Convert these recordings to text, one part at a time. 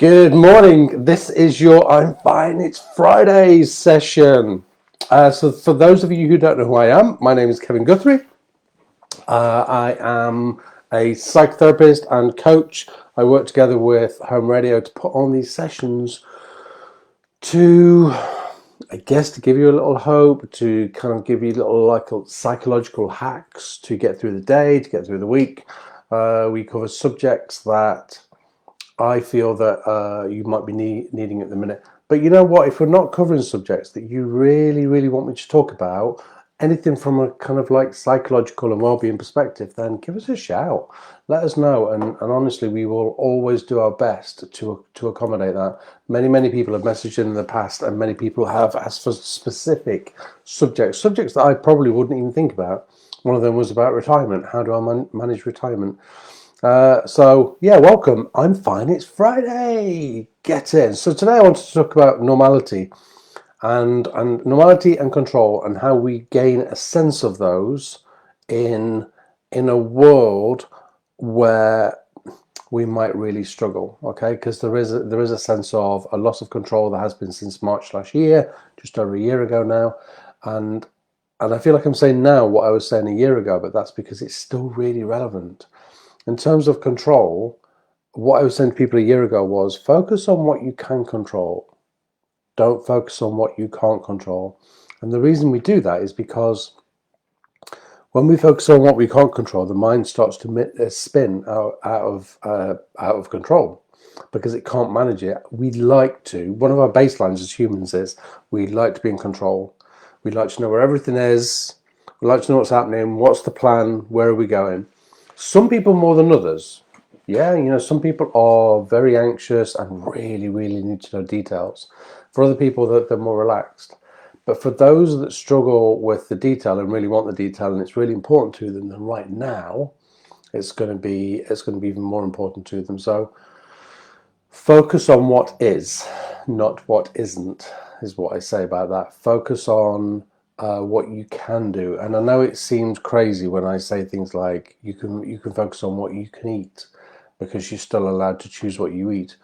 Good morning. This is your I'm Fine, It's Friday session. So for those of you who don't know who I am, my name is Kevin Guthrie. I am a psychotherapist and coach. I work together with Home Radio to put on these sessions to, to give you a little hope, to kind of give you little psychological hacks to get through the day, to get through the week. We cover subjects that I feel that you might be needing at the minute. But you know what? If we're not covering subjects that you really, really want me to talk about, anything from a kind of like psychological and well-being perspective, then give us a shout. Let us know. And honestly, we will always do our best to accommodate that. Many people have messaged in the past, and many people have asked for specific subjects that I probably wouldn't even think about. One of them was about retirement. How do I manage retirement? Welcome. I'm fine. It's Friday. Get in. So today I want to talk about normality and normality and control, and how we gain a sense of those in a world where we might really struggle. Okay, because there is a sense of a loss of control that has been since March last year, just over a year ago now, and I feel like I'm saying now what I was saying a year ago, but that's because it's still really relevant. In terms of control, what I was saying to people a year ago was focus on what you can control. Don't focus on what you can't control. And the reason we do that is because when we focus on what we can't control, the mind starts to spin out of control because it can't manage it. We like to, one of our baselines as humans is we like to be in control. We like to know where everything is. We like to know what's happening. What's the plan? Where are we going? Some people more than others. Yeah, some people are very anxious and really, really need to know details. For other people, they're more relaxed. But for those that struggle with the detail and really want the detail, and it's really important to them, then right now, it's going to be even more important to them. So focus on what is, not what isn't, is what I say about that. Focus on what you can do. And I know it seems crazy when I say things like you can focus on what you can eat, because you're still allowed to choose what you eat.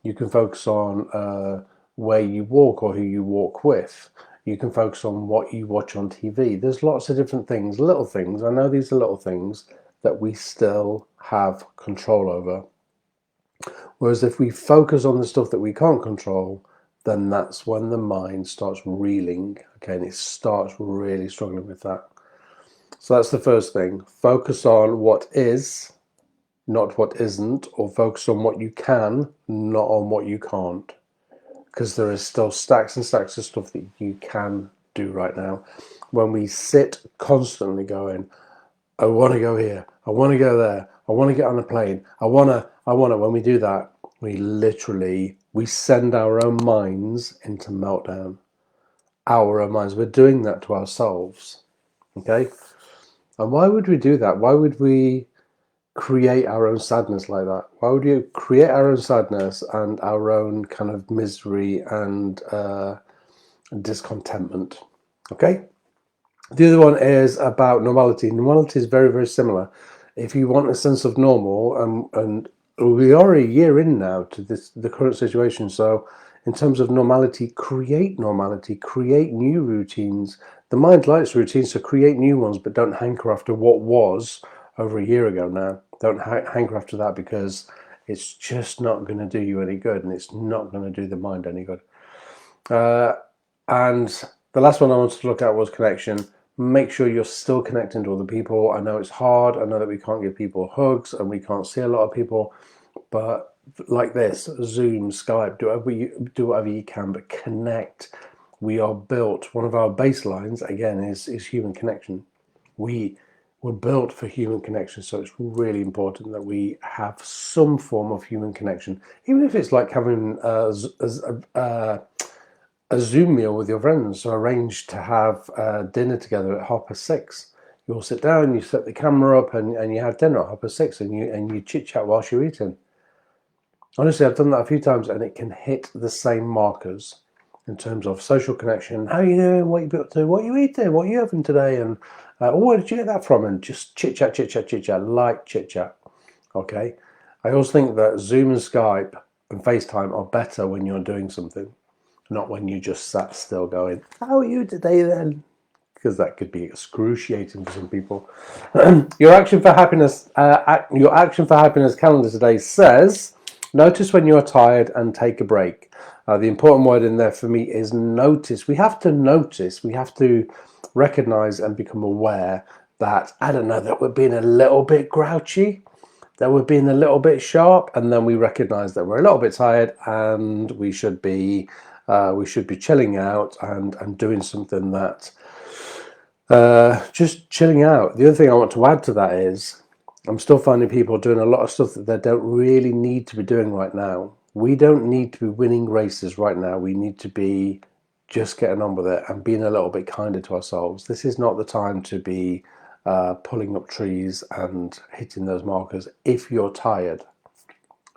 You can focus on where you walk or who you walk with. You can focus on what you watch on TV. There's lots of different things, little things. I know these are little things that we still have control over. Whereas if we focus on the stuff that we can't control, then that's when the mind starts reeling, okay, and it starts really struggling with that. So that's the first thing. Focus on what is, not what isn't, or focus on what you can, not on what you can't. Because there is still stacks and stacks of stuff that you can do right now. When we sit constantly going, I want to go here, I want to go there, I want to get on a plane, I want to, when we do that, we send our own minds into meltdown. Our own minds. We're doing that to ourselves. Okay? And why would we do that? Why would we create our own sadness like that? Why would you create our own sadness and our own kind of misery and discontentment? Okay? The other one is about normality. Normality is very, very similar. If you want a sense of normal, and we are a year in now to the current situation. So in terms of normality, create new routines. The mind likes routines, so create new ones, but don't hanker after what was over a year ago now. Don't hanker after that, because it's just not going to do you any good, and it's not going to do the mind any good. And the last one I wanted to look at was connection. Make sure you're still connecting to other people. I know it's hard. I know that we can't give people hugs and we can't see a lot of people, but like this, Zoom, Skype, do whatever you can, but connect. We are built, one of our baselines, again, is human connection. We were built for human connection, so it's really important that we have some form of human connection, even if it's like having a Zoom meal with your friends. So arrange to have dinner together at 6:30. You all sit down, you set the camera up, and you have dinner at 6:30, and you chit chat whilst you're eating. Honestly, I've done that a few times, and it can hit the same markers in terms of social connection. How are you doing? What you been up to? What are you eating? What are you having today? And where did you get that from? And just chit chat, like chit chat. Okay. I also think that Zoom and Skype and FaceTime are better when you're doing something, not when you just sat still going, "How are you today then?" Because that could be excruciating for some people. Your action for happiness calendar today says, notice when you're tired and take a break. The important word in there for me is notice. We have to notice. We have to recognize and become aware that, I don't know, that we're being a little bit grouchy, that we're being a little bit sharp, and then we recognize that we're a little bit tired and we should be chilling out and doing something that just chilling out. The other thing I want to add to that is I'm still finding people doing a lot of stuff that they don't really need to be doing right now. We don't need to be winning races right now. We need to be just getting on with it and being a little bit kinder to ourselves. This is not the time to be pulling up trees and hitting those markers if you're tired.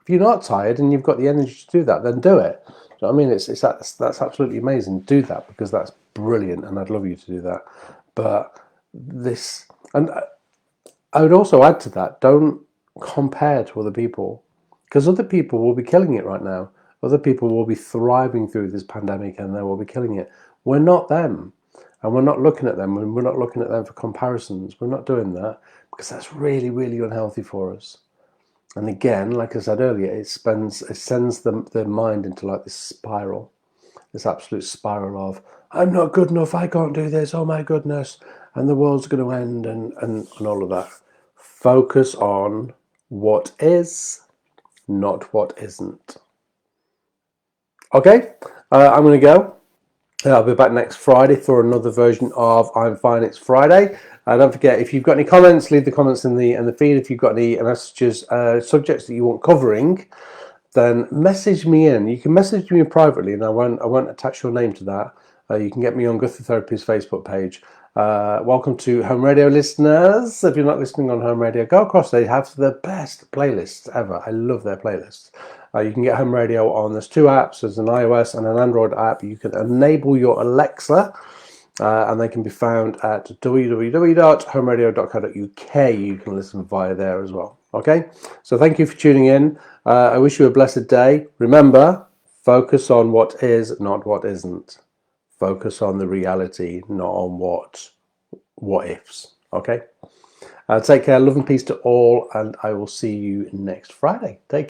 If you're not tired and you've got the energy to do that, then do it. Do you know what I mean? That's absolutely amazing. Do that, because that's brilliant, and I'd love you to do that. But this, and I would also add to that, don't compare to other people, because other people will be killing it right now. Other people will be thriving through this pandemic and they will be killing it. We're not them. And we're not looking at them, and we're not looking at them for comparisons. We're not doing that, because that's really, really unhealthy for us. And again, like I said earlier, it sends the mind into like this spiral, this absolute spiral of, I'm not good enough, I can't do this, oh my goodness, and the world's going to end, and all of that. Focus on what is, not what isn't. Okay, I'm going to go. I'll be back next Friday for another version of I'm Fine, It's Friday. Don't forget, if you've got any comments, leave the comments in the feed. If you've got any messages, subjects that you want covering, then message me in. You can message me privately, and I won't attach your name to that. You can get me on Guthrie Therapy's Facebook page. Welcome to Home Radio listeners. If you're not listening on Home Radio, go across. They have the best playlists ever. I love their playlists. You can get Home Radio on, there's two apps. There's an iOS and an Android app. You can enable your Alexa, and they can be found at www.homeradio.co.uk. You can listen via there as well. Okay, so thank you for tuning in. I wish you a blessed day. Remember, focus on what is, not what isn't. Focus on the reality, not on what ifs. Okay, take care, love and peace to all, and I will see you next Friday. Take care.